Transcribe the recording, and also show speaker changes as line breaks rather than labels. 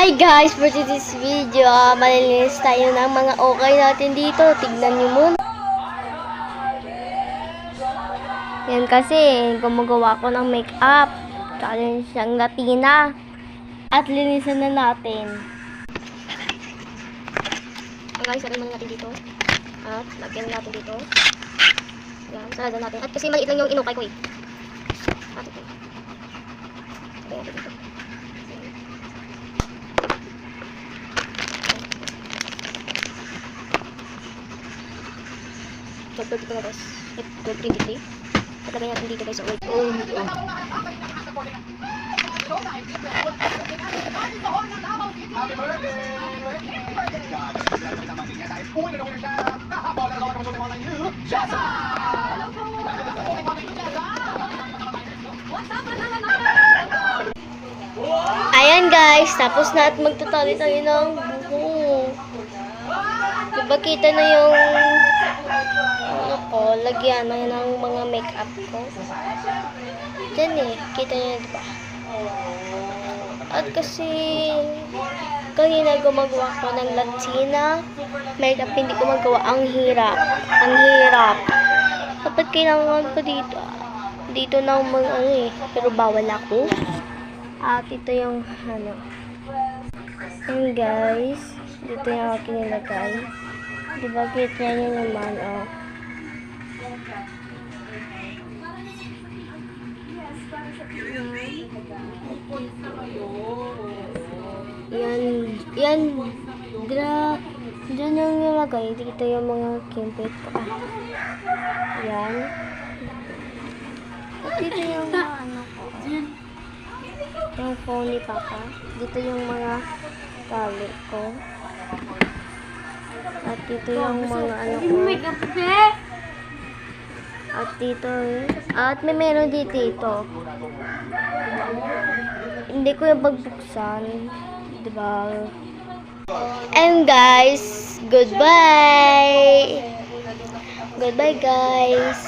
Hi guys, for today's video, malilinis tayo ng mga okay natin dito. Tignan nyo muna. Yan kasi, gumagawa ko ng make-up. Challenge siyang Latina. At linisan na natin. Guys, sarili natin dito. At lagyan natin dito. Yan, sarada natin. At kasi maliit lang yung inukay ko eh. At ito. Lagyan natin dito. Chapter dito na guys. Ito, 23. At lagyan natin dito guys. Wait. Ayan guys, tapos na at magtatali tayo ng buho. Diba kita na yung ano ko, lagyan na ng mga make-up ko. Diyan eh, kita nyo diba? At kasi kanina gumagawa ko ng Latina make-up, hindi ko magawa. Ang hirap. Ang hirap. Dapat kailangan ko dito. Dito na mga ano eh. Pero bawal ako. At ito yung ano. Ayan guys. Dito yung aking nilagay. Diba kita nyo naman oh. Yan, dyan yung nilagay. Dito yung mga kimpit ko. Yan. At dito yung mga ano ko. Yung phone ni Papa. Dito yung mga tali ko. At dito yung mga ano ko. At dito. At may meron dito ito. Hindi ko yung pagbuksan. Diba? And guys, goodbye! Goodbye guys!